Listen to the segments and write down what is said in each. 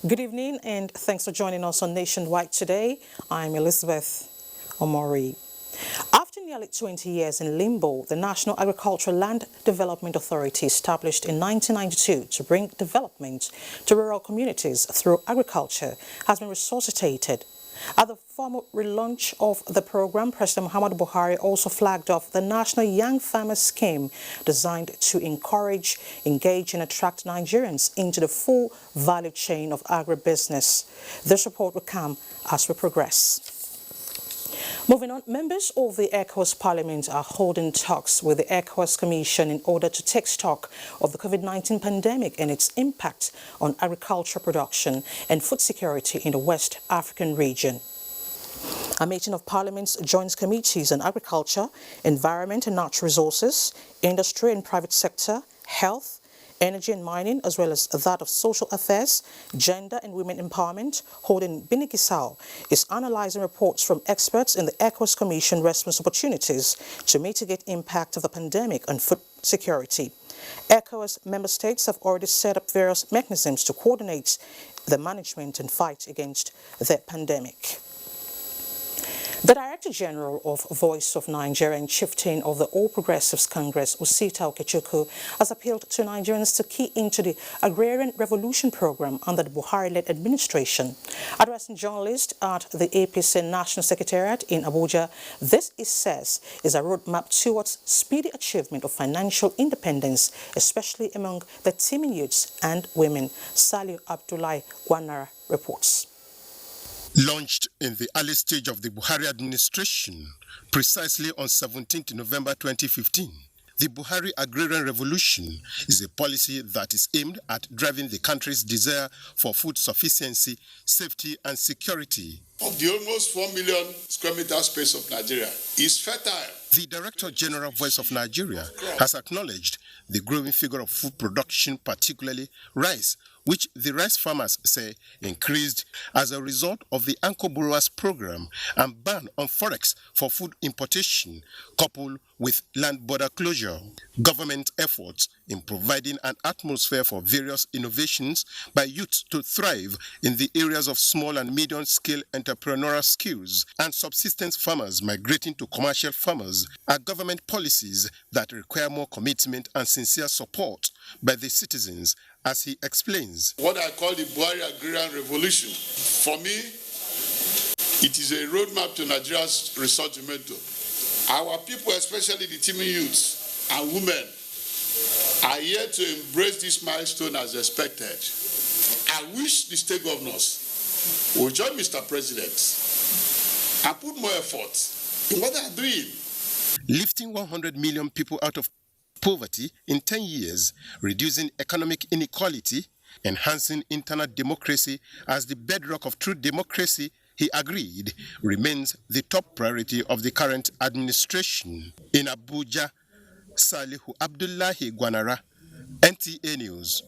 Good evening and thanks for joining us on Nationwide today. I'm Elizabeth Omori. After nearly 20 years in limbo, the National Agricultural Land Development Authority, established in 1992 to bring development to rural communities through agriculture, has been resuscitated. At the formal relaunch of the program, President Muhammadu Buhari also flagged off the National Young Farmers Scheme, designed to encourage, engage and attract Nigerians into the full value chain of agribusiness. This report will come as we progress. Moving on, members of the ECOWAS Parliament are holding talks with the ECOWAS Commission in order to take stock of the COVID-19 pandemic and its impact on agriculture production and food security in the West African region. A meeting of Parliament's joint committees on agriculture, environment and natural resources, industry and private sector, health, energy and mining, as well as that of social affairs, gender and women empowerment, holding Benin-Bissau, is analysing reports from experts in the ECOWAS Commission response opportunities to mitigate impact of the pandemic on food security. ECOWAS member states have already set up various mechanisms to coordinate the management and fight against the pandemic. The Director General of Voice of Nigeria and Chieftain of the All Progressives Congress, Osita Okechukwu, has appealed to Nigerians to key into the Agrarian Revolution program under the Buhari-led administration. Addressing journalists at the APC National Secretariat in Abuja, this, he says, is a roadmap towards speedy achievement of financial independence, especially among the teeming youths and women. Saliu Abdullahi Gwanara reports. Launched in the early stage of the Buhari administration, precisely on 17 November 2015, the Buhari Agrarian Revolution is a policy that is aimed at driving the country's desire for food sufficiency, safety and security. Of the almost 4 million square meter space of Nigeria is fertile. The Director General Voice of Nigeria has acknowledged the growing figure of food production, particularly rice, which the rice farmers say increased as a result of the Anchor Borrowers program and ban on forex for food importation, coupled with land border closure. Government efforts in providing an atmosphere for various innovations by youth to thrive in the areas of small and medium-scale entrepreneurial skills and subsistence farmers migrating to commercial farmers are government policies that require more commitment and sincere support by the citizens, as he explains. What I call the Buhari Agrarian Revolution, for me, it is a roadmap to Nigeria's resurgence. Our people, especially the teeming youths and women, are here to embrace this milestone as expected. I wish the state governors will join Mr. President and put more effort in what they are doing. Lifting 100 million people out of poverty in 10 years, reducing economic inequality, enhancing internal democracy as the bedrock of true democracy, he agreed, remains the top priority of the current administration. In Abuja, Salihu Abdullahi Gwanara, NTA News.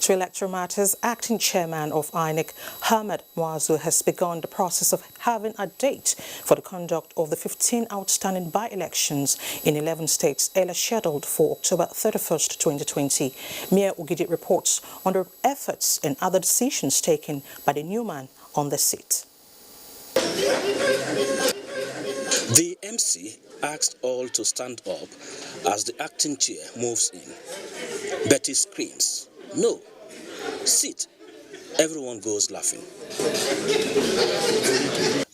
To Electoral Matters, Acting Chairman of INEC, Ahmed Muazu, has begun the process of having a date for the conduct of the 15 outstanding by-elections in 11 states, earlier scheduled for October 31st, 2020. Mia Ugidi reports on the efforts and other decisions taken by the new man on the seat. The MC asked all to stand up as the acting chair moves in. Betty screams, "No, sit." Everyone goes laughing.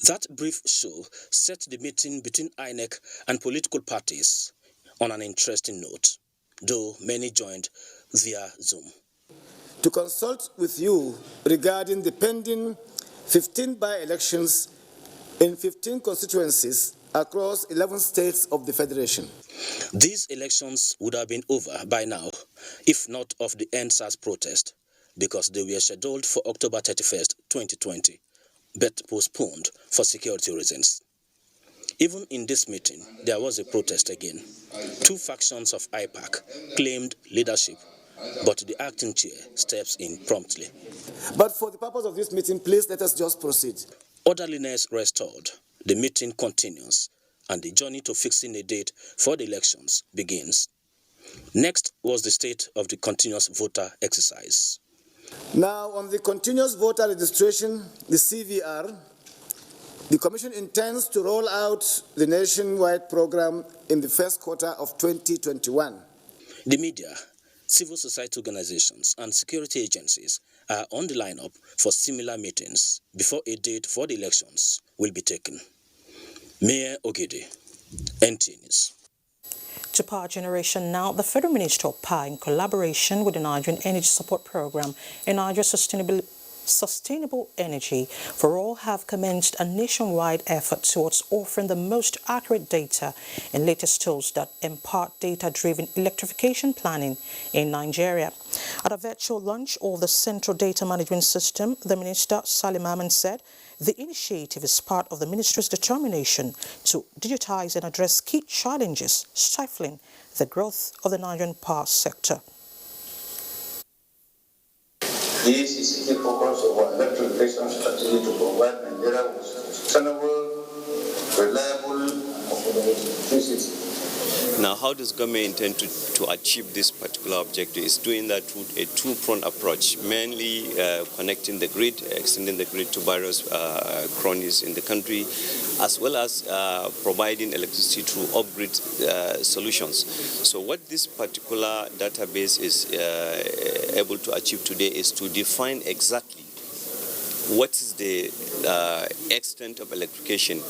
That brief show set the meeting between INEC and political parties on an interesting note, though many joined via Zoom. To consult with you regarding the pending 15 by-elections in 15 constituencies across 11 states of the Federation. These elections would have been over by now, if not of the NSAS protest, because they were scheduled for October 31st, 2020, but postponed for security reasons. Even in this meeting, there was a protest again. Two factions of IPAC claimed leadership, but the acting chair steps in promptly. But for the purpose of this meeting, please let us just proceed. Orderliness restored, the meeting continues, and the journey to fixing a date for the elections begins. Next was the state of the continuous voter exercise. Now, on the continuous voter registration, the CVR, the Commission intends to roll out the nationwide program in the first quarter of 2021. The media, civil society organizations, and security agencies are on the lineup for similar meetings before a date for the elections will be taken. Mayor Ogede, NTA News. To power generation now, the Federal Ministry of Power, in collaboration with the Nigerian Energy Support Program and Nigeria Sustainable Energy for All, have commenced a nationwide effort towards offering the most accurate data and latest tools that impart data-driven electrification planning in Nigeria. At a virtual launch of the Central Data Management System, the Minister, Salim Ahmed, said the initiative is part of the Ministry's determination to digitize and address key challenges stifling the growth of the Nigerian power sector. This is the focus of our electrification strategy to provide Nigeria with sustainable, reliable, affordable electricity. Now, how does government intend to achieve this particular objective? Is doing that through a two-pronged approach, mainly connecting the grid, extending the grid to various cronies in the country, as well as providing electricity through off-grid solutions. So what this particular database is able to achieve today is to define exactly what is the extent of electrification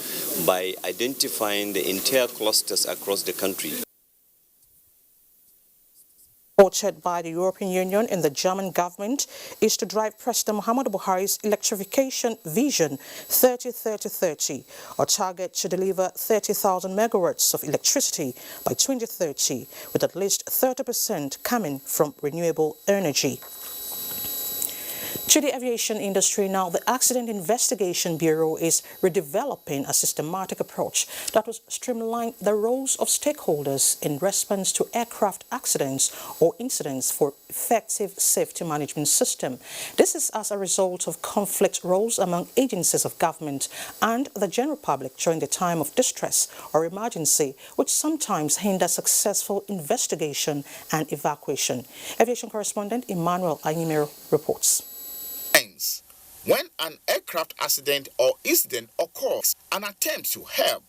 by identifying the entire clusters across the country. Orchered by the European Union and the German government is to drive President Muhammadu Buhari's electrification vision 30-30-30, a target to deliver 30,000 megawatts of electricity by 2030, with at least 30% coming from renewable energy. To the aviation industry now, the Accident Investigation Bureau is redeveloping a systematic approach that will streamline the roles of stakeholders in response to aircraft accidents or incidents for effective safety management system. This is as a result of conflict roles among agencies of government and the general public during the time of distress or emergency, which sometimes hinder successful investigation and evacuation. Aviation correspondent Emmanuel Anyimero reports. When an aircraft accident or incident occurs, an attempt to help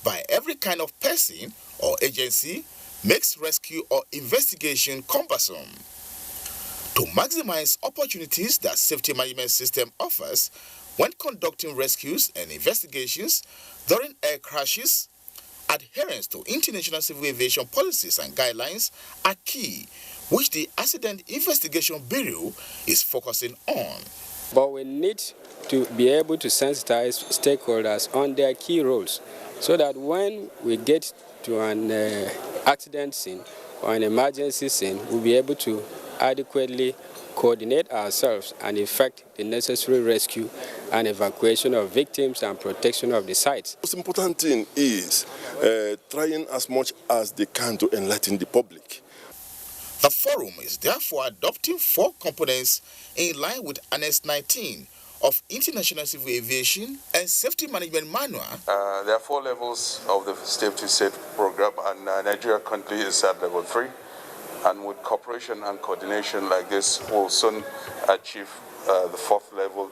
by every kind of person or agency makes rescue or investigation cumbersome. To maximize opportunities that safety management system offers when conducting rescues and investigations during air crashes, adherence to international civil aviation policies and guidelines are key, which the Accident Investigation Bureau is focusing on. But we need to be able to sensitize stakeholders on their key roles so that when we get to an accident scene or an emergency scene, we'll be able to adequately coordinate ourselves and effect the necessary rescue and evacuation of victims and protection of the sites. The most important thing is trying as much as they can to enlighten the public. The forum is therefore adopting 4 components in line with Annex 19 of International Civil Aviation and Safety Management Manual. There are 4 levels of the safety set program, and Nigeria currently is at level 3. And with cooperation and coordination like this, we'll soon achieve the 4th level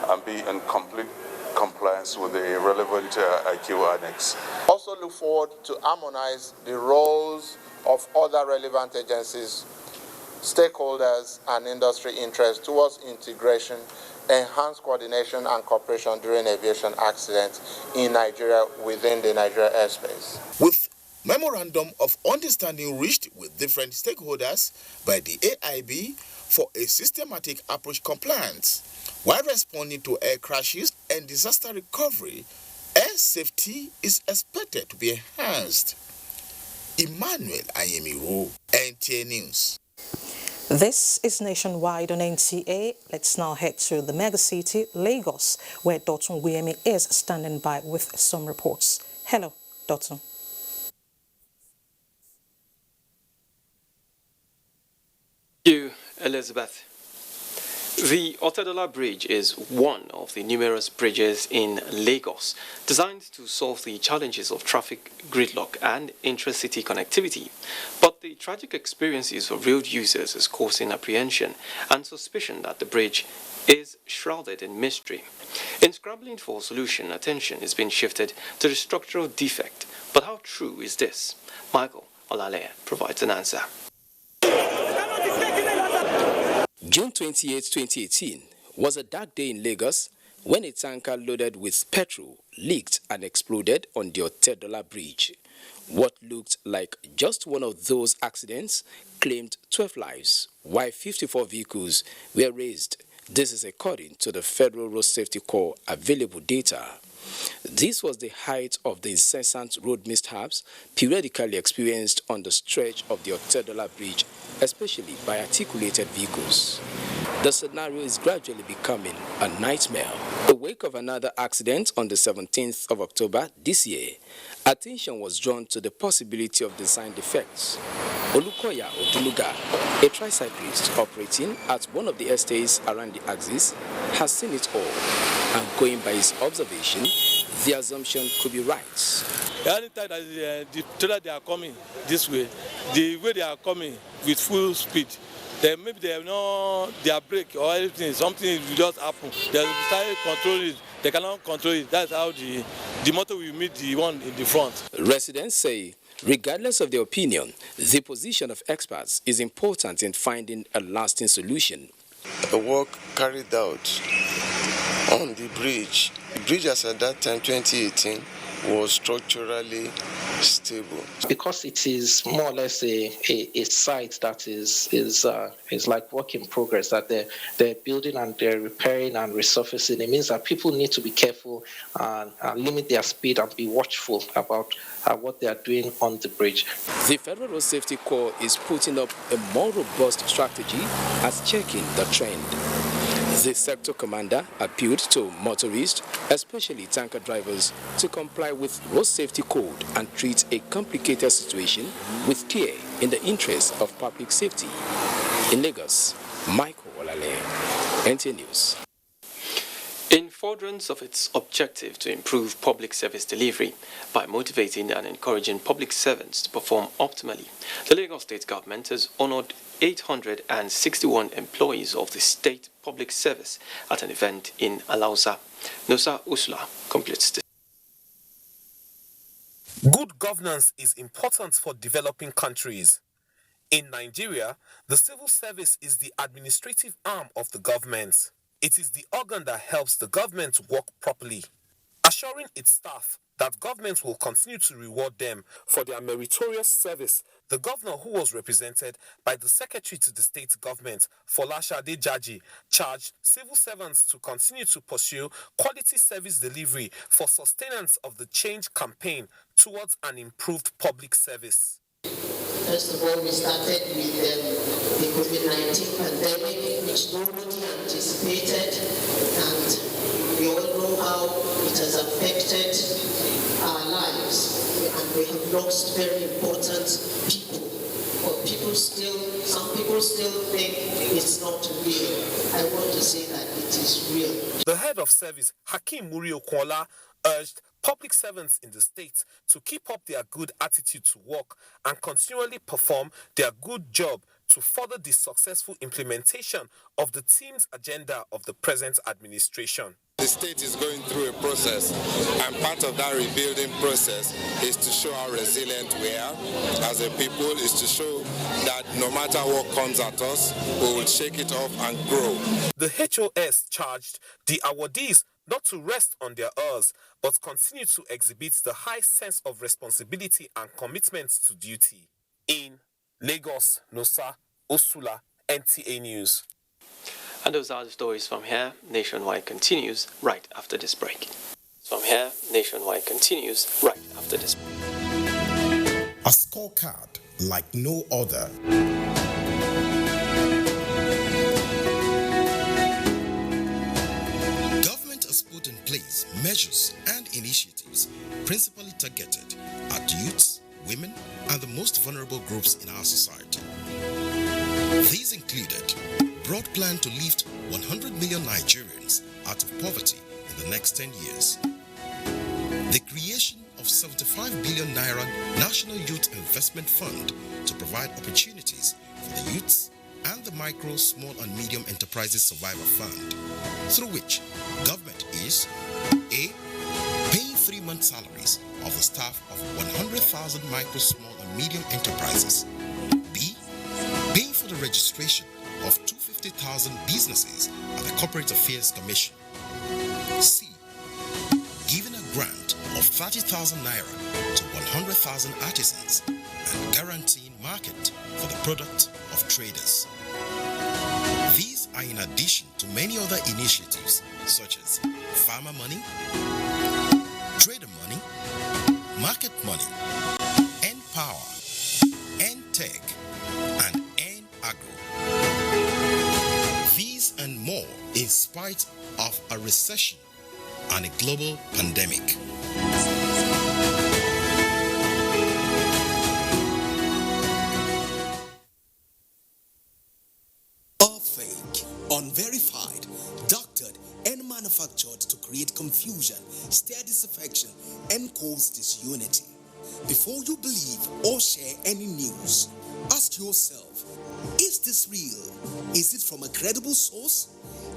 and be in complete compliance with the relevant IQ annex. Also look forward to harmonize the roles of other relevant agencies, stakeholders and industry interests towards integration, enhanced coordination and cooperation during aviation accidents in Nigeria within the Nigeria airspace. With Memorandum of Understanding reached with different stakeholders by the AIB for a systematic approach compliance, while responding to air crashes and disaster recovery, air safety is expected to be enhanced. Emmanuel Anyimero, NTA News. This is Nationwide on NTA. Let's now head to the megacity, Lagos, where Dotun Guyemi is standing by with some reports. Hello, Dotun. Thank you, Elizabeth. The Otedola Bridge is one of the numerous bridges in Lagos designed to solve the challenges of traffic gridlock and intra-city connectivity. But the tragic experiences of road users is causing apprehension and suspicion that the bridge is shrouded in mystery. In scrambling for a solution, attention is being shifted to the structural defect. But how true is this? Michael Olale provides an answer. June 28, 2018 was a dark day in Lagos when a tanker loaded with petrol leaked and exploded on the Otedola Bridge. What looked like just one of those accidents claimed 12 lives, while 54 vehicles were razed. This is according to the Federal Road Safety Corps available data. This was the height of the incessant road mishaps periodically experienced on the stretch of the Otedola Bridge, especially by articulated vehicles. The scenario is gradually becoming a nightmare. In the wake of another accident on the 17th of October this year, attention was drawn to the possibility of design defects. Olukoya Oduluga, a tricyclist operating at one of the estates around the axis, has seen it all, and going by his observation, the assumption could be right. Anytime that the trailer they are coming this way, the way they are coming with full speed, then maybe they have no their brake or anything, something will just happen. They start controlling it, they cannot control it. That's how the motor will meet the one in the front. Residents say, regardless of their opinion, the position of experts is important in finding a lasting solution. The work carried out on the bridge as at that time, 2018, was structurally stable. Because it is more or less a site that is like work in progress, that they're building and they're repairing and resurfacing. It means that people need to be careful and limit their speed and be watchful about what they are doing on the bridge. The Federal Road Safety Corps is putting up a more robust strategy as checking the trend. The sector commander appealed to motorists, especially tanker drivers, to comply with road safety code and treat a complicated situation with care in the interest of public safety. In Lagos, Michael Olale, NTA News. In furtherance of its objective to improve public service delivery by motivating and encouraging public servants to perform optimally, the Lagos State Government has honored 861 employees of the State Public Service at an event in Alausa. Nosa Usla completes this. Good governance is important for developing countries. In Nigeria, the civil service is the administrative arm of the government. It is the organ that helps the government work properly, assuring its staff that government will continue to reward them for their meritorious service. The governor, who was represented by the secretary to the state government, Folashade Jaji, charged civil servants to continue to pursue quality service delivery for sustenance of the change campaign towards an improved public service. First of all, we started with the COVID-19 pandemic, which nobody anticipated, and we all know how it has affected our lives, and we have lost very important people. But some people still think it's not real. I want to say that it is real. The head of service, Hakeem Murio Kuala, urged public servants in the state to keep up their good attitude to work and continually perform their good job to further the successful implementation of the team's agenda of the present administration. The state is going through a process, and part of that rebuilding process is to show how resilient we are as a people, is to show that no matter what comes at us, we will shake it off and grow. The HOS charged the awardees not to rest on their oars, but continue to exhibit the high sense of responsibility and commitment to duty. In Lagos, Nosa Osula, NTA News. And those are the stories from here. Nationwide continues right after this break. From here, Nationwide continues right after this break. A scorecard like no other. Government has put in place measures and initiatives principally targeted at youths, women, and the most vulnerable groups in our society. These included broad plan to lift 100 million Nigerians out of poverty in the next 10 years. The creation of 75 billion naira National Youth Investment Fund to provide opportunities for the youths, and the Micro, Small and Medium Enterprises Survivor Fund, through which government is A. Paying 3-month salaries of the staff of 100,000 micro, small and medium enterprises. B. Paying for the registration of 250,000 businesses at the Corporate Affairs Commission. C. Giving a grant of 30,000 naira to 100,000 artisans and guaranteeing market for the product of traders. These are in addition to many other initiatives such as farmer money, trader money, market money, N-Power, N-Tech, and N-Agro. These and more in spite of a recession and a global pandemic. Unverified, doctored, and manufactured to create confusion, stir disaffection, and cause disunity. Before you believe or share any news, ask yourself, is this real? Is it from a credible source?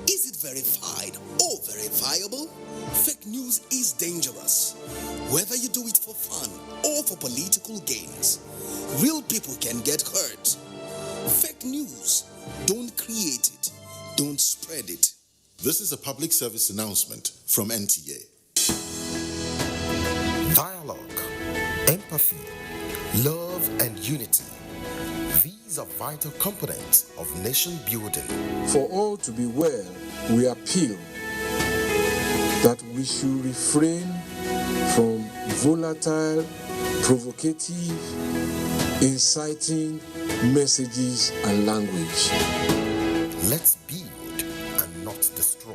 Is it verified or verifiable? Fake news is dangerous. Whether you do it for fun or for political gains, real people can get hurt. Fake news, don't create it. Don't spread it. This is a public service announcement from NTA. Dialogue, empathy, love, and unity. These are vital components of nation building. For all to be well, we appeal that we should refrain from volatile, provocative, inciting messages and language. Let's build and not destroy.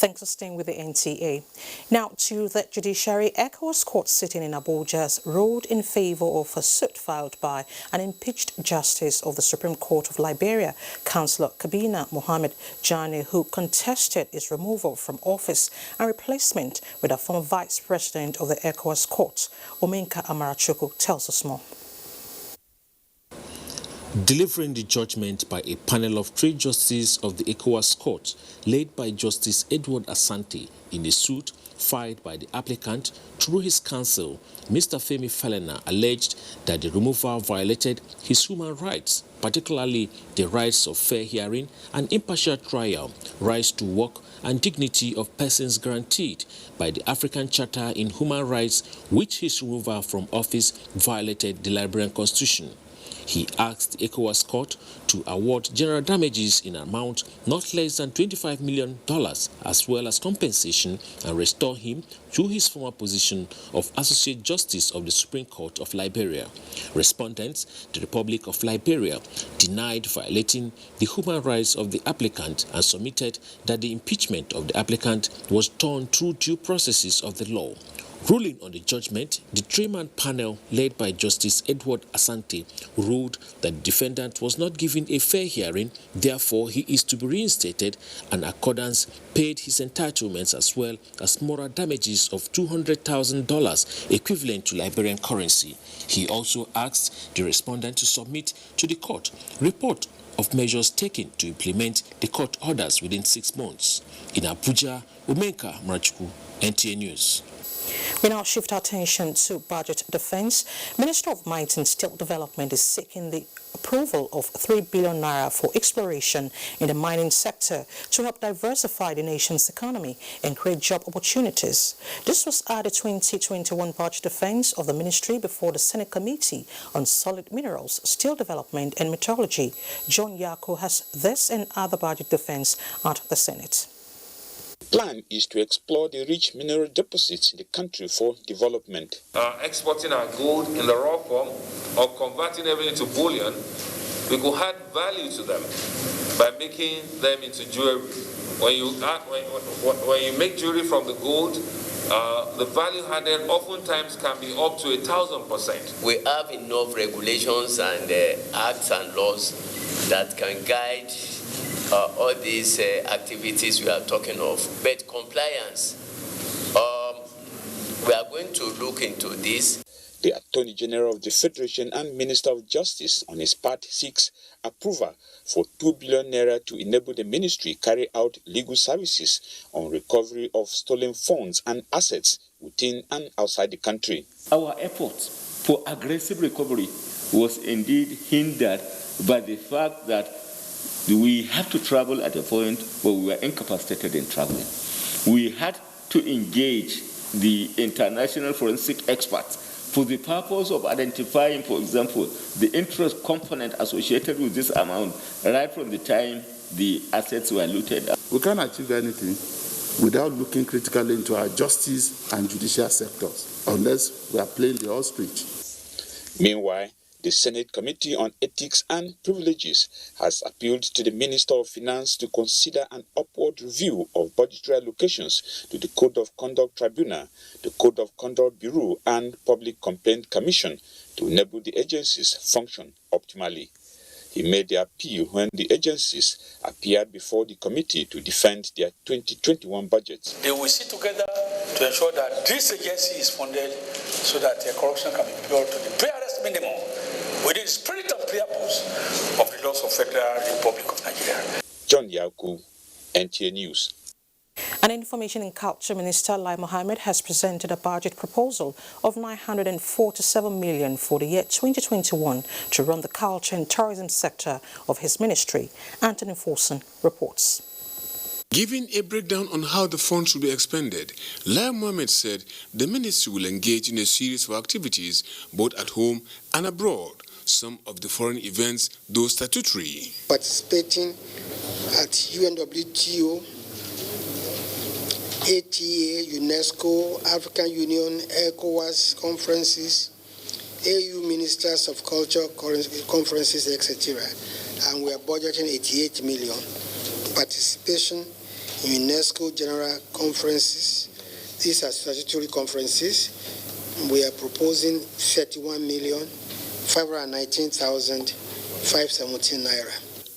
Thanks for staying with the NTA. Now to the Judiciary. ECOWAS court sitting in Abuja ruled in favor of a suit filed by an impeached justice of the Supreme Court of Liberia, Councillor Kabina Mohammed Jani, who contested his removal from office and replacement with a former vice president of the ECOWAS court. Omenka Amarachuku tells us more. Delivering the judgment by a panel of 3 justices of the ECOWAS court, led by Justice Edward Asante, in a suit filed by the applicant through his counsel, Mr. Femi Falena alleged that the removal violated his human rights, particularly the rights of fair hearing and impartial trial, rights to work and dignity of persons guaranteed by the African Charter in Human Rights, which his removal from office violated the Liberian Constitution. He asked the ECOWAS court to award general damages in an amount not less than $25 million, as well as compensation, and restore him to his former position of Associate Justice of the Supreme Court of Liberia. Respondents, the Republic of Liberia, denied violating the human rights of the applicant and submitted that the impeachment of the applicant was done through due processes of the law. Ruling on the judgment, the 3-man panel led by Justice Edward Asante ruled that the defendant was not given a fair hearing, therefore he is to be reinstated, and accordance paid his entitlements as well as moral damages of $200,000 equivalent to Liberian currency. He also asked the respondent to submit to the court report of measures taken to implement the court orders within 6 months. In Abuja, Omenka Amarachuku, NTA News. We now shift our attention to budget defense. Minister of Mines and Steel Development is seeking the approval of 3 billion naira for exploration in the mining sector to help diversify the nation's economy and create job opportunities. This was at the 2021 budget defense of the ministry before the Senate Committee on Solid Minerals, Steel Development and Metallurgy. John Yako has this and other budget defense at the Senate. Plan is to explore the rich mineral deposits in the country for development. Exporting our gold in the raw form or converting everything into bullion, we could add value to them by making them into jewelry. When you make jewelry from the gold, the value added oftentimes can be up to 1,000%. We have enough regulations and acts and laws that can guide all these activities we are talking of. But compliance, we are going to look into this. The Attorney General of the Federation and Minister of Justice, on his part, seeks approval for 2 billion naira to enable the ministry carry out legal services on recovery of stolen funds and assets within and outside the country. Our efforts for aggressive recovery was indeed hindered by the fact that we had to travel at a point where we were incapacitated in traveling. We had to engage the international forensic experts for the purpose of identifying, for example, the interest component associated with this amount right from the time the assets were looted. We can't achieve anything without looking critically into our justice and judicial sectors, unless we are playing the ostrich. Meanwhile, the Senate Committee on Ethics and Privileges has appealed to the Minister of Finance to consider an upward review of budgetary allocations to the Code of Conduct Tribunal, the Code of Conduct Bureau, and Public Complaint Commission to enable the agencies function optimally. He made the appeal when the agencies appeared before the committee to defend their 2021 budget. They will sit together to ensure that this agency is funded so that corruption can be brought to the barest minimum within the spirit and principles of the laws of Federal Republic of Nigeria. John Yauku, NTA News. And Information and Culture Minister Lai Mohammed has presented a budget proposal of 947 million for the year 2021 to run the culture and tourism sector of his ministry. Anthony Forson reports. Giving a breakdown on how the funds should be expended, Lai Mohammed said the ministry will engage in a series of activities both at home and abroad. Some of the foreign events, though statutory. Participating at UNWTO, ATA, UNESCO, African Union, ECOWAS conferences, AU Ministers of Culture conferences, etc. And we are budgeting 88 million. Participation in UNESCO General Conferences, these are statutory conferences. We are proposing 31,519,517 naira.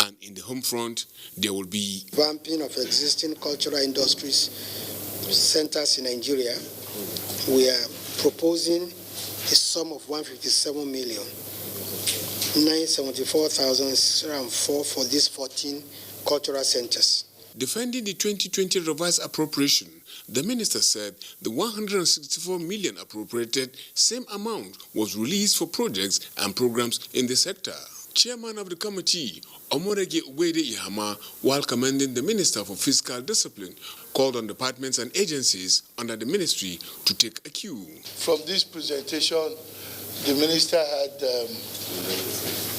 And in the home front, there will be vamping of existing cultural industries centers in Nigeria. We are proposing a sum of 157,974,604 for these 14 cultural centers. Defending the 2020 revised appropriation, the minister said the 164 million appropriated, same amount was released for projects and programs in the sector. Chairman of the committee, Omorege Uwede Ihama, while commending the Minister for Fiscal Discipline, called on departments and agencies under the ministry to take a cue. From this presentation, the minister had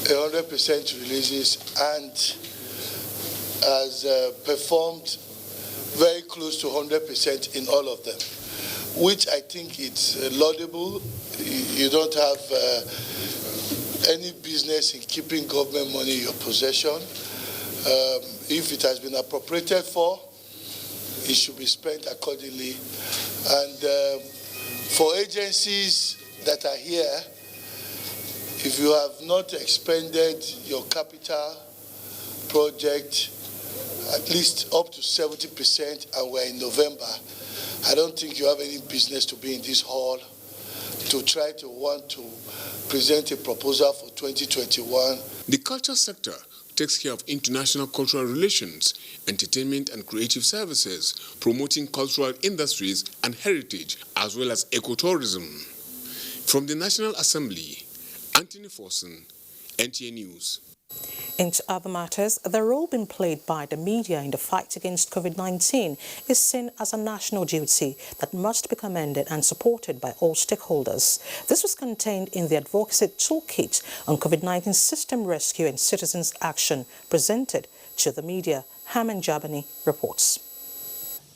100% releases and has performed very close to 100% in all of them, which I think it's laudable. You don't have any business in keeping government money in your possession. If it has been appropriated for, it should be spent accordingly. And for agencies that are here, if you have not expended your capital project at least up to 70%, and we're in November, I don't think you have any business to be in this hall to try to want to present a proposal for 2021. The culture sector takes care of international cultural relations, entertainment and creative services, promoting cultural industries and heritage, as well as ecotourism. From the National Assembly, Anthony Forson, NTA News. Into other matters, the role being played by the media in the fight against COVID-19 is seen as a national duty that must be commended and supported by all stakeholders. This was contained in the Advocacy Toolkit on COVID-19 System Rescue and Citizens Action presented to the media. Haman Jabani reports.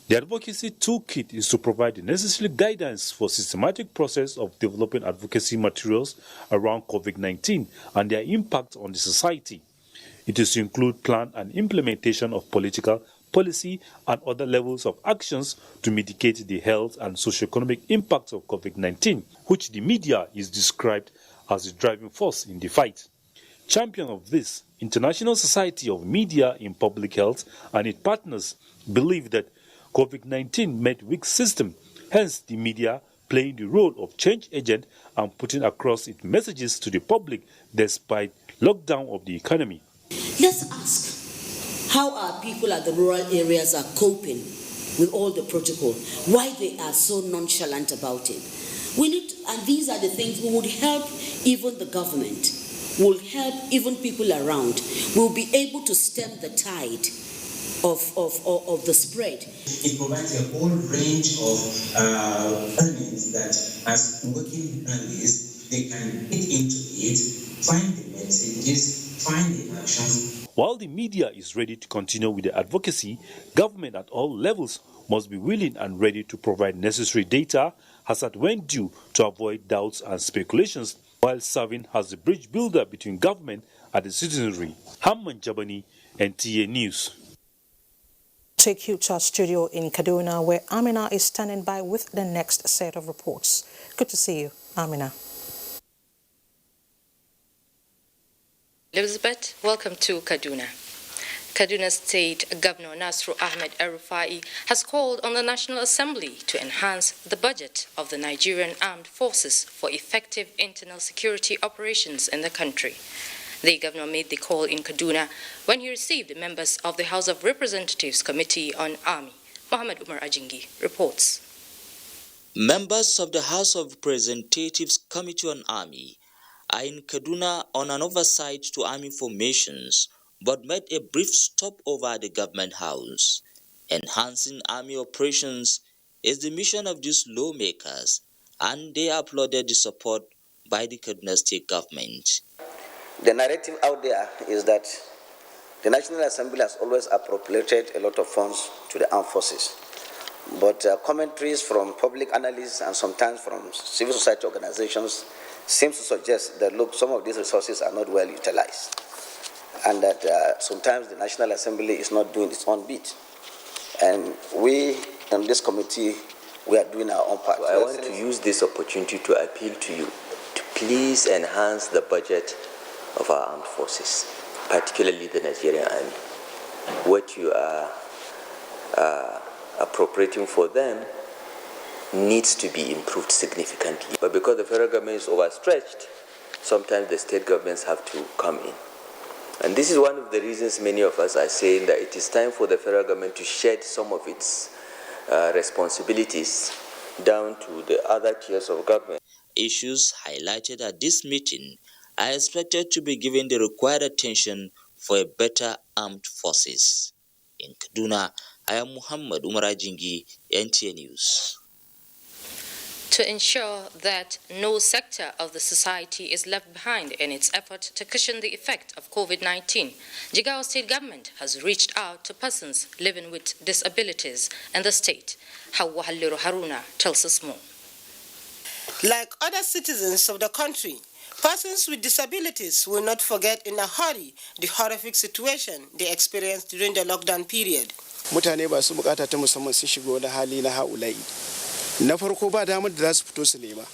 The Advocacy Toolkit is to provide the necessary guidance for systematic process of developing advocacy materials around COVID-19 and their impact on the society. It is to include plan and implementation of political, policy and other levels of actions to mitigate the health and socio-economic impacts of COVID-19, which the media is described as the driving force in the fight. Champion of this, International Society of Media in Public Health and its partners believe that COVID-19 met weak system, hence the media playing the role of change agent and putting across its messages to the public despite lockdown of the economy. Let's ask how our people at the rural areas are coping with all the protocol, why they are so nonchalant about it. We need, and these are the things we would help even the government, will help even people around. We'll be able to stem the tide of the spread. It provides a whole range of earnings that as working journalists, they can get into it, find the messages, find the actions. While the media is ready to continue with the advocacy, government at all levels must be willing and ready to provide necessary data as at when due to avoid doubts and speculations while serving as the bridge builder between government and the citizenry. Hamman Jabani, NTA News. Take you to our studio in Kaduna, where Amina is standing by with the next set of reports. Good to see you, Amina. Elizabeth, welcome to Kaduna. Kaduna State Governor Nasru Ahmed El-Rufai has called on the National Assembly to enhance the budget of the Nigerian Armed Forces for effective internal security operations in the country. The governor made the call in Kaduna when he received members of the House of Representatives Committee on Army. Mohammed Umar Ajingi reports. Members of the House of Representatives Committee on Army are in Kaduna on an oversight to army formations, but made a brief stopover at the government house. Enhancing army operations is the mission of these lawmakers, and they applauded the support by the Kaduna State government. The narrative out there is that the National Assembly has always appropriated a lot of funds to the armed forces. But commentaries from public analysts and sometimes from civil society organizations seems to suggest that, look, some of these resources are not well utilized, and that sometimes the National Assembly is not doing its own bit. And we, in this committee, we are doing our own part. I want to use this opportunity to appeal to you to please enhance the budget of our armed forces, particularly the Nigerian Army. What you are appropriating for them needs to be improved significantly. But because the federal government is overstretched, sometimes the state governments have to come in. And this is one of the reasons many of us are saying that it is time for the federal government to shed some of its responsibilities down to the other tiers of government. Issues highlighted at this meeting are expected to be given the required attention for a better armed forces. In Kaduna, I am Muhammad Umar Ajingi, NTA News. To ensure that no sector of the society is left behind in its effort to cushion the effect of COVID-19, Jigawa State Government has reached out to persons living with disabilities in the state. Hawa Halliru Haruna tells us more. Like other citizens of the country, persons with disabilities will not forget in a hurry the horrific situation they experienced during the lockdown period. Mutane ba su bukata ta musamman sun shigo da hali na haulayi. Na farko ba damar da za su fito su nema.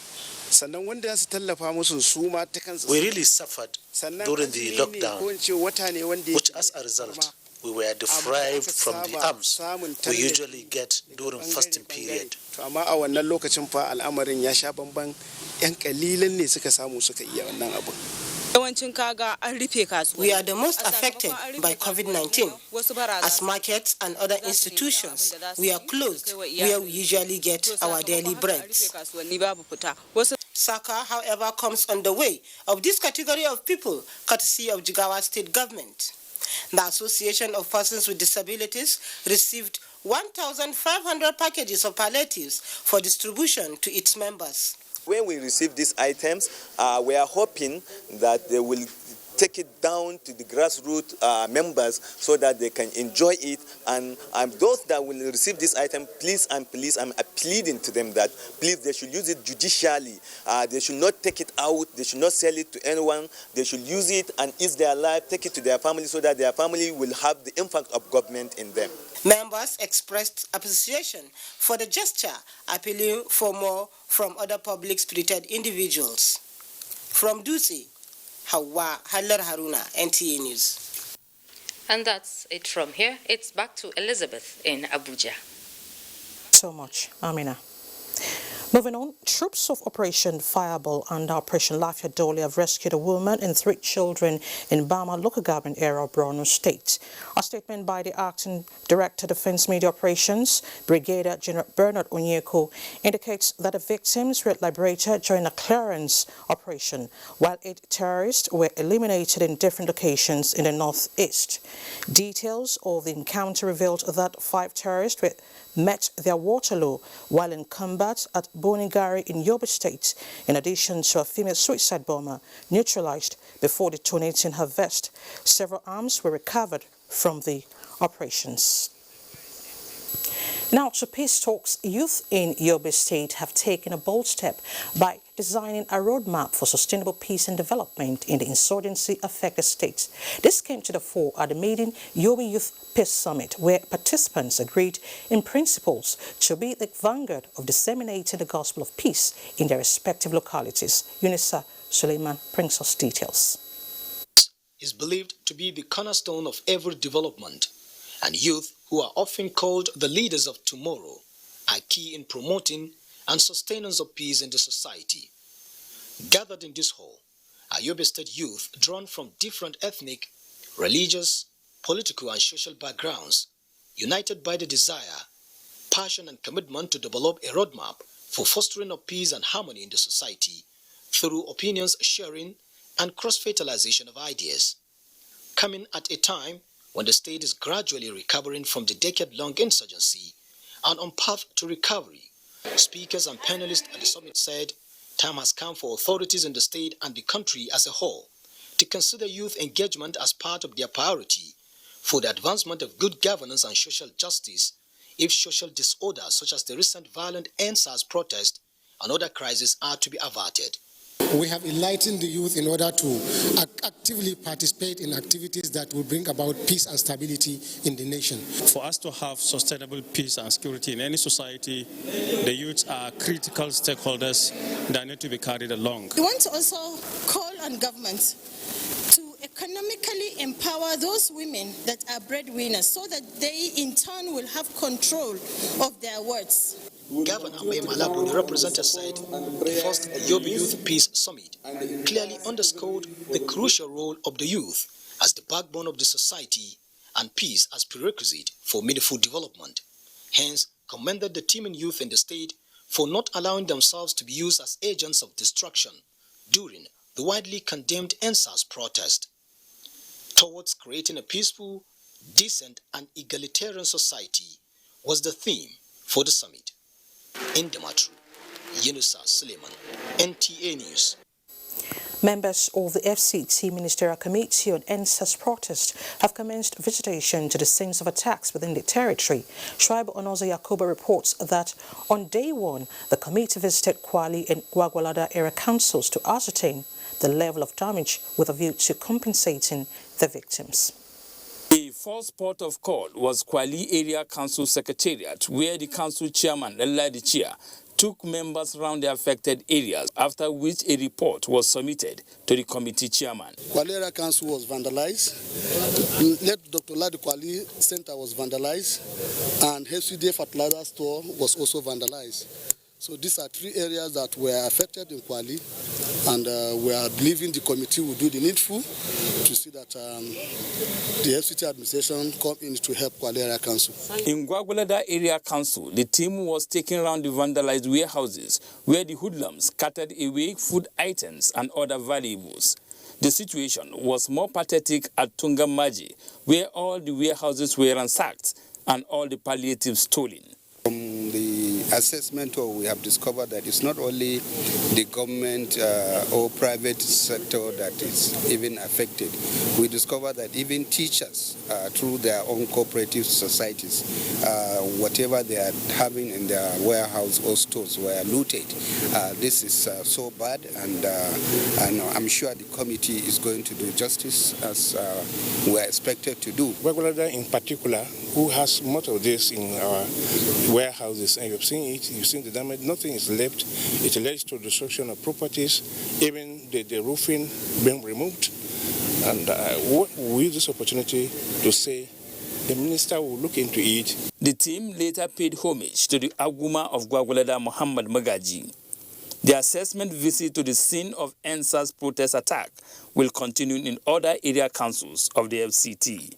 Sannan wanda za su tallafa musu su ma ta kansu. We really suffered during the lockdown, which as a result, we were deprived from the arms we usually get during fasting period. Amma a wannan lokacin fa al'amarin ya sha bamban, yan kalilan ne suka samu suka iya wannan abu. We are the most affected by COVID-19. As markets and other institutions, we are closed where we usually get our daily bread. Saka, however, comes on the way of this category of people, courtesy of Jigawa State Government. The Association of Persons with Disabilities received 1,500 packages of palliatives for distribution to its members. When we receive these items, we are hoping that they will take it down to the grassroots members so that they can enjoy it. And those that will receive this item, please, I'm pleading to them that please, they should use it judicially. They should not take it out. They should not sell it to anyone. They should use it and ease their life, take it to their family so that their family will have the impact of government in them. Members expressed appreciation for the gesture, appealing for more from other public-spirited individuals. From Dusi, Hawa Halar Haruna, NTA News. And that's it from here. It's back to Elizabeth in Abuja. So much, Amina. Moving on, troops of Operation Fireball and Operation Lafia Dole have rescued a woman and 3 children in Bama local government area of Borno State. A statement by the Acting Director Defense Media Operations, Brigadier General Bernard Onyeko, indicates that the victims were liberated during a clearance operation, while 8 terrorists were eliminated in different locations in the northeast. Details of the encounter revealed that 5 terrorists met their Waterloo while in combat at Bonigari in Yobe State, in addition to a female suicide bomber neutralized before detonating her vest. Several arms were recovered from the operations. Now to peace talks, youth in Yobe State have taken a bold step by designing a roadmap for sustainable peace and development in the insurgency-affected states. This came to the fore at the maiden Yobe Youth Peace Summit, where participants agreed in principles to be the vanguard of disseminating the gospel of peace in their respective localities. Unisa Suleiman brings us details. Is believed to be the cornerstone of every development, and youth, who are often called the leaders of tomorrow, are key in promoting and sustenance of peace in the society. Gathered in this hall are Yobe State youth drawn from different ethnic, religious, political and social backgrounds, united by the desire, passion and commitment to develop a roadmap for fostering of peace and harmony in the society through opinions sharing and cross-fertilization of ideas. Coming at a time when the state is gradually recovering from the decade-long insurgency and on path to recovery, speakers and panelists at the summit said time has come for authorities in the state and the country as a whole to consider youth engagement as part of their priority for the advancement of good governance and social justice if social disorders such as the recent violent NSAS protest and other crises are to be averted. We have enlightened the youth in order to actively participate in activities that will bring about peace and stability in the nation. For us to have sustainable peace and security in any society, the youth are critical stakeholders that need to be carried along. We want to also call on government to economically empower those women that are breadwinners so that they in turn will have control of their words. Governor Malabu, the representative, said the first Yobe Youth Peace Summit clearly underscored the crucial role of the youth as the backbone of the society and peace as prerequisite for meaningful development. Hence, commended the teeming youth in the state for not allowing themselves to be used as agents of destruction during the widely condemned NSAS protest. Towards creating a peaceful, decent and egalitarian society was the theme for the summit. In Damatru, Yunusa Suleiman, NTA News. Members of the FCT Ministerial Committee on NSAS protest have commenced visitation to the scenes of attacks within the territory. Shuaibu Onoza Yakuba reports that on day 1, the committee visited Kwali and Gwagwalada area councils to ascertain the level of damage with a view to compensating the victims. The first port of call was Kwali Area Council Secretariat, where the council chairman, Ladi Chia, took members around the affected areas, after which a report was submitted to the committee chairman. Kwali Area Council was vandalized, Dr. Ladi Kwali Center was vandalized, and HCD Fertilizer Store was also vandalized. So these are 3 areas that were affected in Kwali, and we are believing the committee will do the needful to see that the FCT administration come in to help Kwali Area Council. In Gwagwalada Area Council, the team was taking around the vandalized warehouses where the hoodlums scattered away food items and other valuables. The situation was more pathetic at Tungamaji, where all the warehouses were ransacked and all the palliatives stolen. From the assessment, or we have discovered that it's not only the government or private sector that is even affected. We discovered that even teachers, through their own cooperative societies, whatever they are having in their warehouse or stores were looted. This is so bad, and I'm sure the committee is going to do justice as we are expected to do. Gwagwalada in particular, who has much of this in our warehouses, and you've seen it, you've seen the damage, nothing is left. It leads to destruction of properties, even the roofing being removed. And we use this opportunity to say the minister will look into it. The team later paid homage to the Aguma of Gwagwalada, Muhammad Magaji. The assessment visit to the scene of NSA's protest attack will continue in other area councils of the FCT.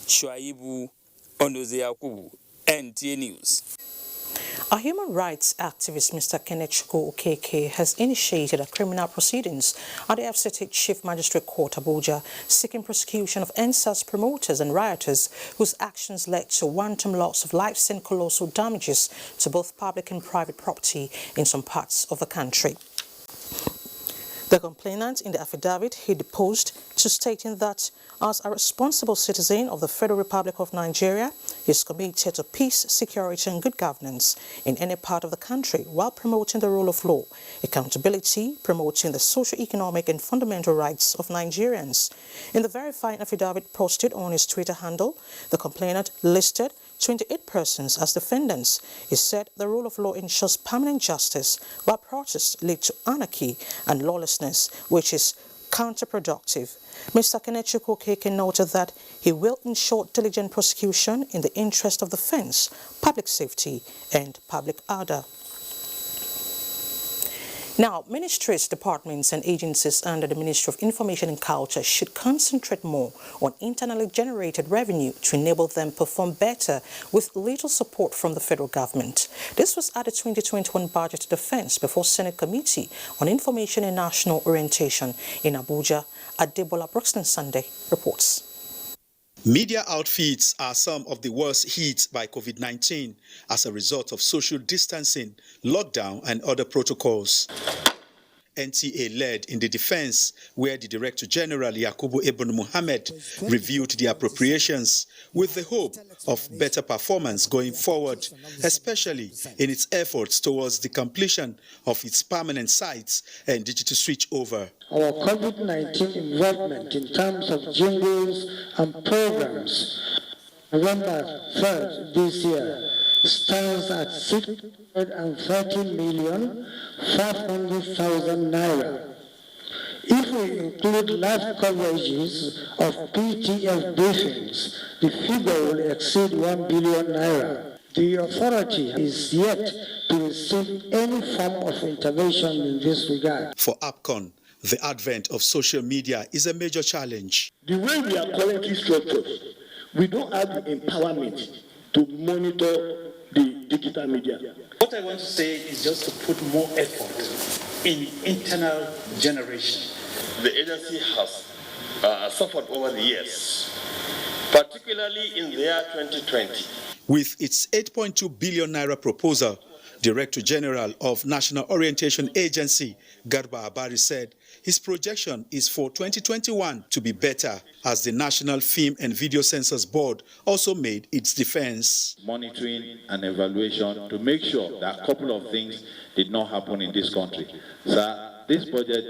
Shuaibu Onoze Yakubu, NTA News. A human rights activist, Mr. Kenechukwu Okeke, has initiated a criminal proceedings at the FCT Chief Magistrate Court, Abuja, seeking prosecution of NSAS promoters and rioters whose actions led to wanton loss of lives and colossal damages to both public and private property in some parts of the country. The complainant in the affidavit, he deposed to stating that as a responsible citizen of the Federal Republic of Nigeria, he is committed to peace, security and good governance in any part of the country while promoting the rule of law, accountability, promoting the socio-economic and fundamental rights of Nigerians. In the verified affidavit posted on his Twitter handle, the complainant listed 28 persons as defendants. He said the rule of law ensures permanent justice, while protests lead to anarchy and lawlessness, which is counterproductive. Mr. Kenechukwu Okeke noted that he will ensure diligent prosecution in the interest of the defense, public safety and public order. Now, ministries, departments and agencies under the Ministry of Information and Culture should concentrate more on internally generated revenue to enable them perform better with little support from the federal government. This was at the 2021 Budget Defense before Senate Committee on Information and National Orientation in Abuja. Adebola Brookston Sunday reports. Media outfits are some of the worst hit by COVID-19 as a result of social distancing, lockdown and other protocols. NTA led in the defense, where the Director General Yakubu Ibn Muhammad reviewed the appropriations with the hope of better performance going forward, especially in its efforts towards the completion of its permanent sites and digital switchover. Our COVID-19 involvement in terms of jingles and programs, November 3rd this year, stands at 630,500,000 naira. If we include live coverages of PTF briefings, the figure will exceed 1 billion naira. The authority is yet to receive any form of intervention in this regard. For APCON, the advent of social media is a major challenge. The way we are currently structured, we don't have the empowerment to monitor the digital media. What I want to say is just to put more effort in internal generation. The agency has suffered over the years, particularly in the year 2020. With its 8.2 billion naira proposal, Director General of National Orientation Agency, Garba Abari, said his projection is for 2021 to be better, as the National Film and Video Censors Board also made its defense. Monitoring and evaluation to make sure that a couple of things did not happen in this country. So this budget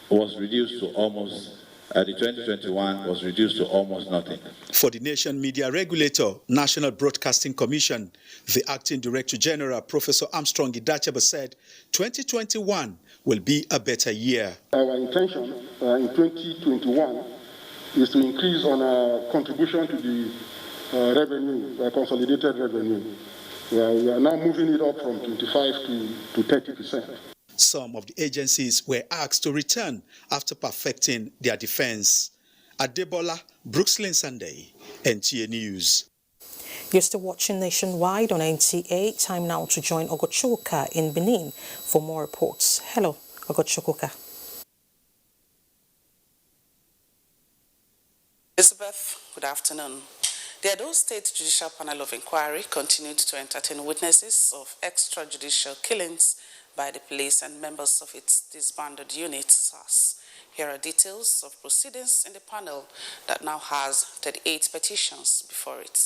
was reduced to almost, the 2021 was reduced to almost nothing. For the nation media regulator, National Broadcasting Commission, the acting Director General, Professor Armstrong Idachaba, said 2021 will be a better year. Our intention in 2021 is to increase on our contribution to the revenue, consolidated revenue. We are now moving it up from 25 to 30%. Some of the agencies were asked to return after perfecting their defense. Adebola, Brooksland Sunday, NTA News. You're still watching Nationwide on NTA. Time now to join Ogochukwuka in Benin for more reports. Hello, Ogochukwuka. Elizabeth, good afternoon. The Edo State Judicial Panel of Inquiry continued to entertain witnesses of extrajudicial killings by the police and members of its disbanded unit, SAS. Here are details of proceedings in the panel that now has 38 petitions before it.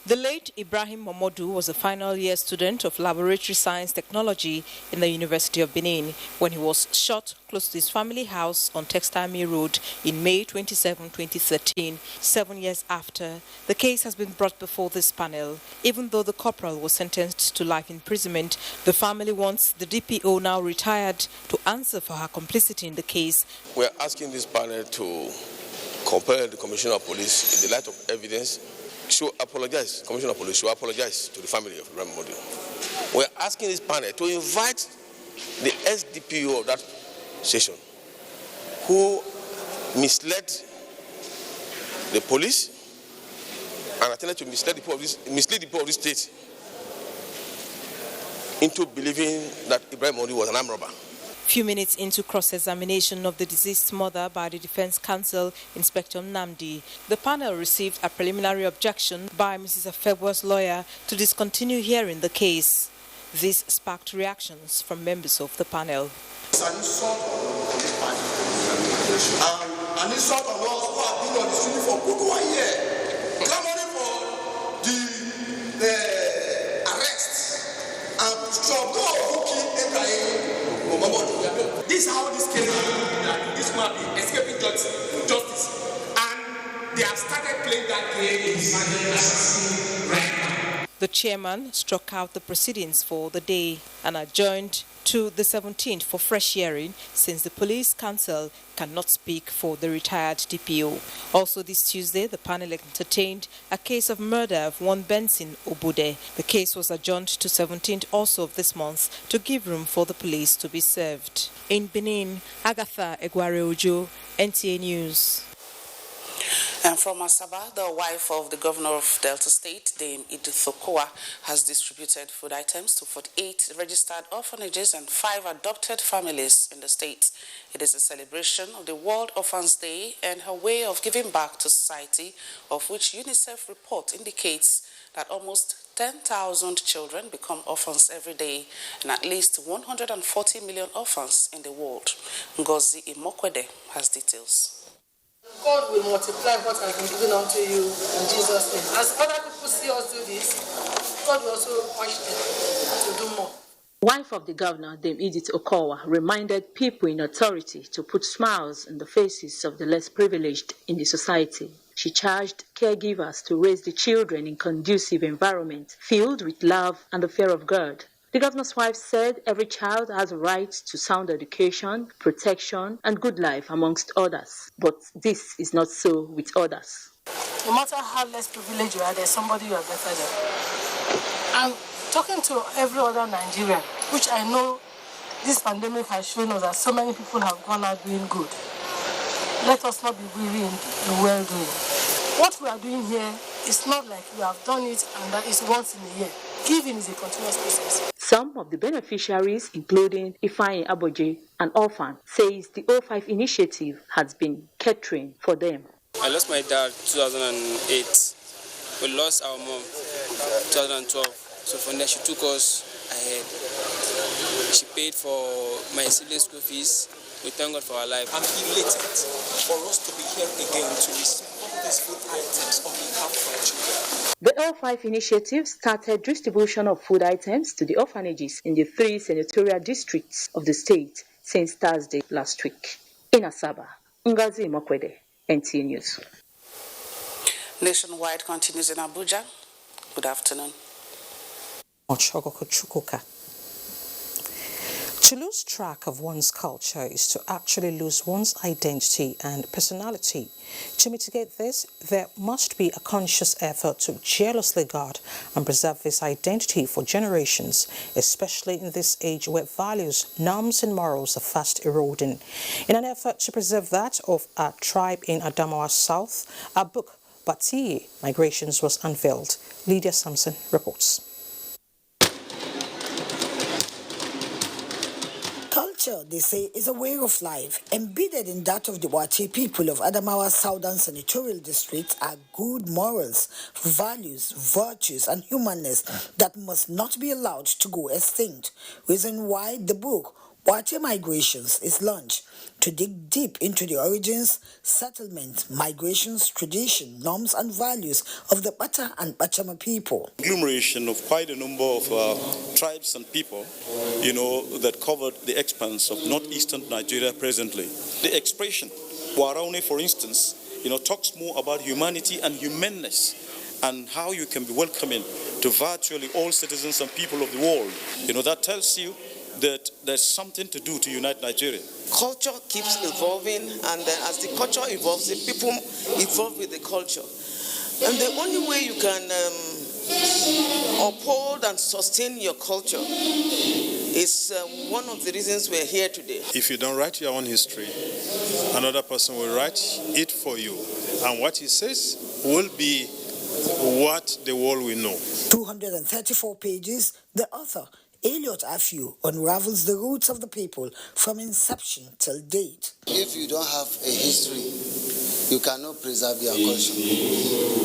The late Ibrahim Momodu was a final year student of laboratory science technology in the University of Benin when he was shot close to his family house on Textile Mill Road in May 27, 2013. 7 years after, the case has been brought before this panel. Even though the corporal was sentenced to life imprisonment, the family wants the DPO, now retired, to answer for her complicity in the case. We are asking this panel to compel the Commissioner of Police in the light of evidence. Should apologize, Commissioner of Police should apologize to the family of Ibrahim Momodu. We are asking this panel to invite the SDPO of that session who misled the police and attempted to mislead the people of this state into believing that Ibrahim Momodu was an armed robber. Few minutes into cross-examination of the deceased mother by the Defense Counsel, Inspector Nnamdi, the panel received a preliminary objection by Mrs. Afebua's lawyer to discontinue hearing the case. This sparked reactions from members of the panel. It's an insult on this party. An insult on us who have been on the street for good 1 year, clamoring for the arrest and struggle who killed Ibrahim. This is how this case happened. This man be escaping justice, and they have started playing that game right now. The chairman struck out the proceedings for the day and adjourned to the 17th for fresh hearing, since the police counsel cannot speak for the retired DPO. Also this Tuesday, the panel entertained a case of murder of one Benson Obude. The case was adjourned to 17th also of this month to give room for the police to be served. In Benin, Agatha Egware-Ojo, NTA News. And from Asaba, the wife of the governor of Delta State, Dame Edith Okowa, has distributed food items to 48 registered orphanages and 5 adopted families in the state. It is a celebration of the World Orphans Day and her way of giving back to society, of which UNICEF report indicates that almost 10,000 children become orphans every day, and at least 140 million orphans in the world. Ngozi Imokwede has details. God will multiply what has been given unto you in Jesus' name. As other people see us do this, God will also push them to do more. Wife of the governor, Dame Edith Okowa, reminded people in authority to put smiles on the faces of the less privileged in the society. She charged caregivers to raise the children in conducive environment filled with love and the fear of God. The governor's wife said every child has a right to sound education, protection, and good life, amongst others. But this is not so with others. No matter how less privileged you are, there's somebody you are better than. I'm talking to every other Nigerian, which I know this pandemic has shown us that so many people have gone out doing good. Let us not be weary in the well-doing. What we are doing here is not like we have done it and that is once in a year. Giving is a continuous process. Some of the beneficiaries, including Ifeanyi Aboje, an orphan, says the O5 initiative has been catering for them. I lost my dad in 2008. We lost our mom in 2012. So from there she took us ahead. She paid for my siblings' school fees. We thank God for our life. I'm elated for us to be here again to receive all these food items on behalf of our children. The L5 initiative started distribution of food items to the orphanages in the 3 senatorial districts of the state since Thursday last week. In Asaba, Ngozi Imokwede, NTA News. Nationwide continues in Abuja. Good afternoon. To lose track of one's culture is to actually lose one's identity and personality. To mitigate this, there must be a conscious effort to jealously guard and preserve this identity for generations, especially in this age where values, norms and morals are fast eroding. In an effort to preserve that of a tribe in Adamawa South, a book, Batiye, Migrations, was unveiled. Lydia Sampson reports. Culture, they say, is a way of life. Embedded in that of the Wate people of Adamawa's Southern Senatorial District are good morals, values, virtues, and humanness that must not be allowed to go extinct. Reason why the book, Wate Migrations, is launched to dig deep into the origins, settlement, migrations, tradition, norms, and values of the Bata and Bachama people. Agglomeration of quite a number of tribes and people, that covered the expanse of northeastern Nigeria presently. The expression, Waraune, for instance, talks more about humanity and humanness and how you can be welcoming to virtually all citizens and people of the world. That tells you that there's something to do to unite Nigeria. Culture keeps evolving, and as the culture evolves, the people evolve with the culture. And the only way you can uphold and sustain your culture is one of the reasons we're here today. If you don't write your own history, another person will write it for you. And what he says will be what the world will know. 234 pages, the author, Elliot Afiu, unravels the roots of the people from inception till date. If you don't have a history, you cannot preserve your culture.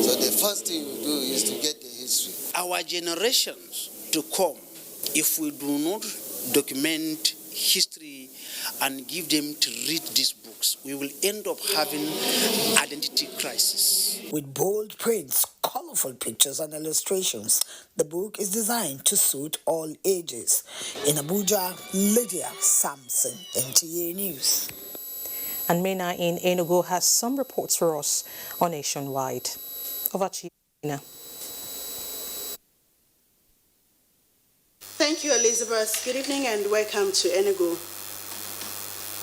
So the first thing you do is to get the history. Our generations to come, if we do not document history and give them to read these books, we will end up having identity crisis. With bold prints, colorful pictures and illustrations, the book is designed to suit all ages. In Abuja, Lydia Sampson, NTA News. And Mena in Enugu has some reports for us on Nationwide. Over to you, Mena. Thank you, Elizabeth. Good evening and welcome to Enugu.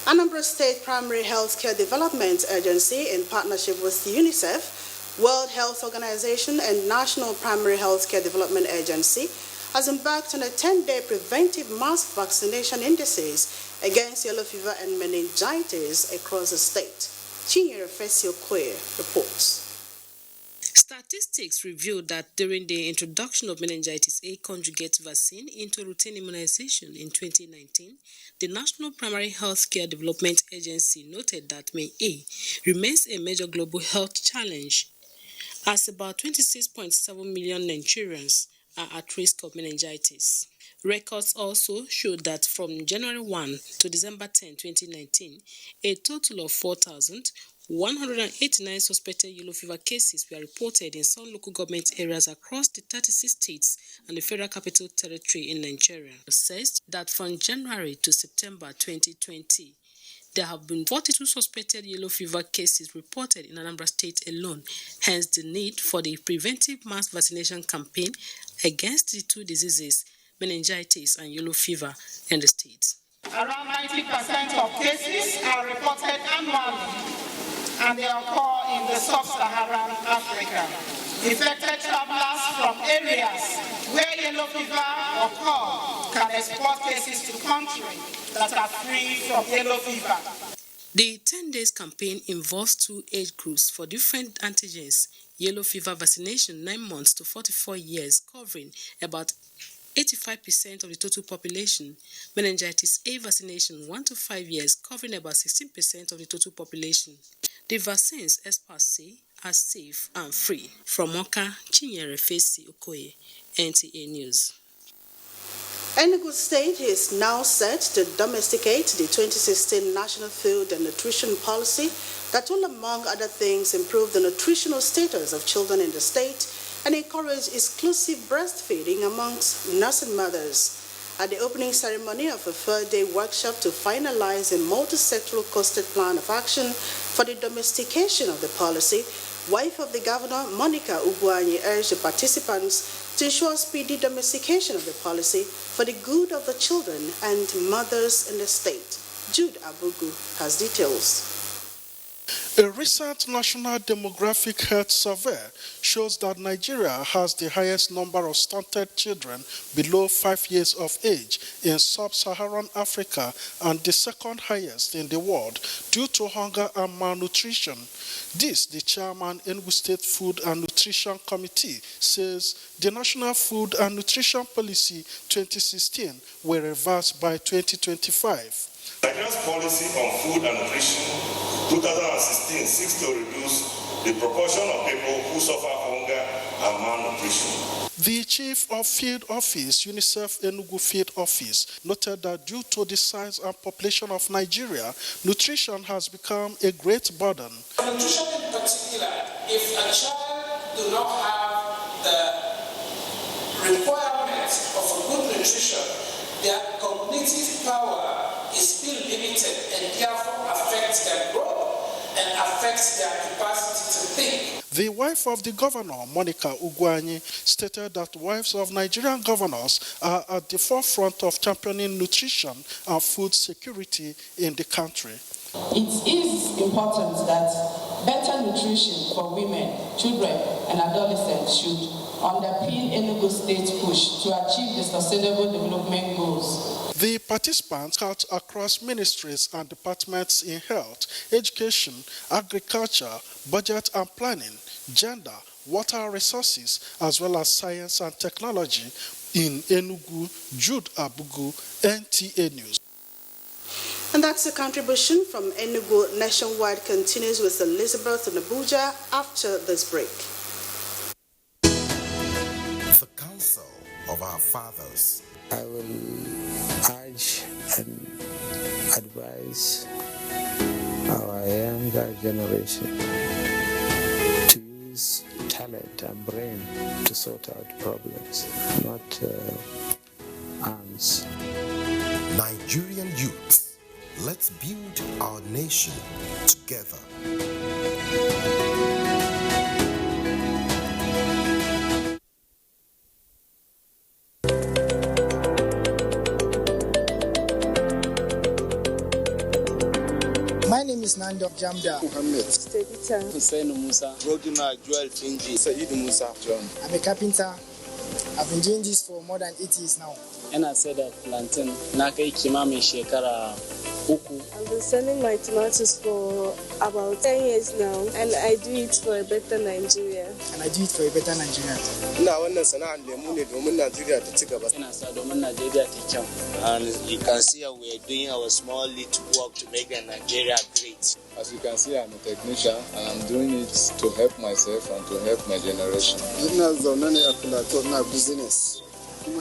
Anambra State Primary Healthcare Development Agency, in partnership with UNICEF, World Health Organization, and National Primary Healthcare Development Agency, has embarked on a 10-day preventive mass vaccination indices against yellow fever and meningitis across the state. Chinyere Fesio Kwe reports. Statistics revealed that during the introduction of meningitis A conjugate vaccine into routine immunization in 2019, the National Primary Healthcare Development Agency noted that May A remains a major global health challenge, as about 26.7 million Nigerians are at risk of meningitis. Records also showed that from January 1 to December 10, 2019, a total of 4,189 suspected yellow fever cases were reported in some local government areas across the 36 states and the Federal Capital Territory in Nigeria. It says that from January to September 2020, there have been 42 suspected yellow fever cases reported in Anambra State alone, hence the need for the preventive mass vaccination campaign against the two diseases, meningitis and yellow fever, in the state. Around 90% of cases are reported annually, and they occur in the sub-Saharan Africa. Infected travelers from areas where yellow fever occurs can export cases to countries that are free from yellow fever. The 10 days campaign involves two age groups for different antigens: yellow fever vaccination 9 months to 44 years, covering about 85% of the total population; meningitis A vaccination 1 to 5 years, covering about 16% of the total population. The vaccines, experts say, are safe and free. From Oka, Chinyere Fesi Okoye, NTA News. Enugu State is now set to domesticate the 2016 National Food and Nutrition Policy that will, among other things, improve the nutritional status of children in the state and encourage exclusive breastfeeding amongst nursing mothers. At the opening ceremony of a 4-day workshop to finalize a multi-sectoral costed plan of action for the domestication of the policy, wife of the governor, Monica Ugwanyi, urged the participants to ensure speedy domestication of the policy for the good of the children and mothers in the state. Jude Abugu has details. A recent National Demographic Health Survey shows that Nigeria has the highest number of stunted children below 5 years of age in sub-Saharan Africa and the second highest in the world due to hunger and malnutrition. This, the chairman Enugu State Food and Nutrition Committee says the National Food and Nutrition Policy 2016 will reverse by 2025. Nigeria's policy on food and nutrition 2016 seeks to reduce the proportion of people who suffer hunger and malnutrition. The Chief of Field Office, UNICEF Enugu Field Office, noted that due to the size and population of Nigeria, nutrition has become a great burden. Nutrition in particular, if a child do not have the requirements of a good nutrition, their cognitive power is still limited and therefore affects their growth and affects their capacity to think. The wife of the governor, Monica Ugwanyi, stated that wives of Nigerian governors are at the forefront of championing nutrition and food security in the country. It is important that better nutrition for women, children, and adolescents should underpin Enugu State's push to achieve the Sustainable Development Goals. The participants cut across ministries and departments in health, education, agriculture, budget and planning, gender, water resources, as well as science and technology. In Enugu, Jude Abugu, NTA News. And that's the contribution from Enugu Nationwide continues with Elizabeth in Abuja after this break. The counsel of our fathers. I will urge and advise our younger generation to use talent and brain to sort out problems, not arms. Nigerian youths, let's build our nation together. My name is Nando Jamda Muhammad. Stedita Hussein Musa. Roduna Joel Finji. Said Musa. John. I'm a carpenter. I've been doing this for more than 8 years now. And I said that plantain. Nakai Kimami Shekara Uku. I've been selling my tomatoes for about 10 years now, and I do it for a better Nigeria. And I do it for a better Nigeria. And you can see how we are doing our small little work to make Nigeria great. As you can see, I'm a technician and I'm doing it to help myself and to help my generation. Business. For a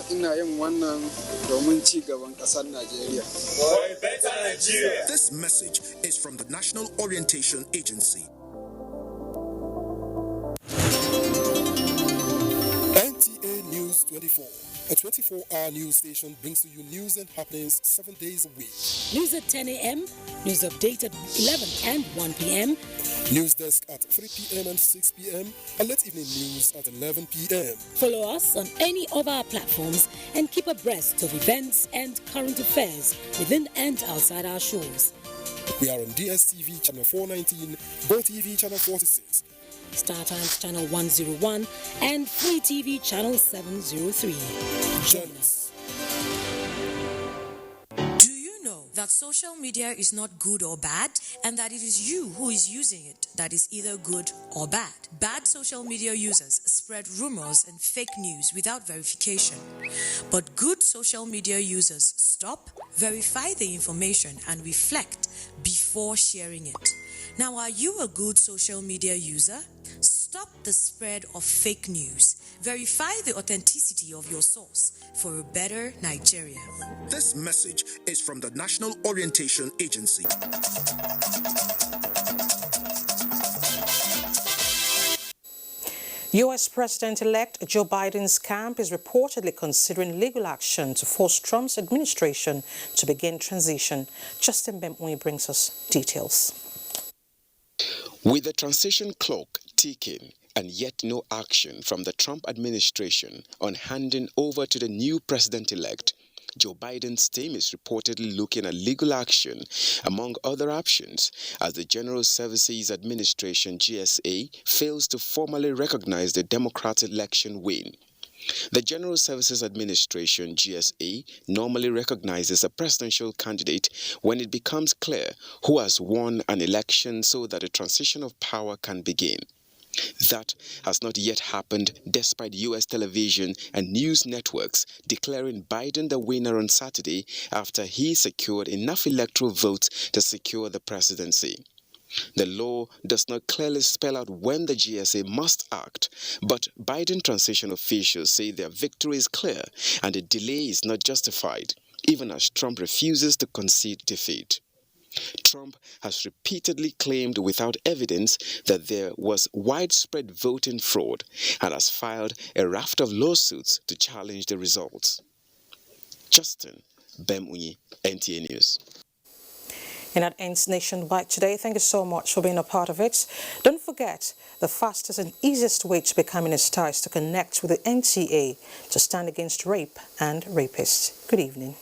better Nigeria. This message is from the National Orientation Agency. NTA News 24. A 24-hour news station brings to you news and happenings 7 days a week. News at 10 a.m., news update at 11 and 1 p.m. News desk at 3 p.m. and 6 p.m. and late evening news at 11 p.m. Follow us on any of our platforms and keep abreast of events and current affairs within and outside our shores. We are on DSTV channel 419, GoTV channel 46, Star Times channel 101 and Free TV channel 703. Join us. Do you know that social media is not good or bad, and that it is you who is using it that is either good or bad? Bad social media users spread rumors and fake news without verification. But good social media users stop, verify the information, and reflect before sharing it. Now, are you a good social media user? Stop the spread of fake news. Verify the authenticity of your source for a better Nigeria. This message is from the National Orientation Agency. U.S. President-elect Joe Biden's camp is reportedly considering legal action to force Trump's administration to begin transition. Justin Bemui brings us details. With the transition clock ticking and yet no action from the Trump administration on handing over to the new president-elect, Joe Biden's team is reportedly looking at legal action, among other options, as the General Services Administration, GSA, fails to formally recognize the Democrat election win. The General Services Administration, GSA, normally recognizes a presidential candidate when it becomes clear who has won an election so that a transition of power can begin. That has not yet happened despite U.S. television and news networks declaring Biden the winner on Saturday after he secured enough electoral votes to secure the presidency. The law does not clearly spell out when the GSA must act, but Biden transition officials say their victory is clear and the delay is not justified, even as Trump refuses to concede defeat. Trump has repeatedly claimed without evidence that there was widespread voting fraud and has filed a raft of lawsuits to challenge the results. Justin Bemunyi, NTA News. And that ends Nationwide today. Thank you so much for being a part of it. Don't forget, the fastest and easiest way to become a star is to connect with the NTA to stand against rape and rapists. Good evening.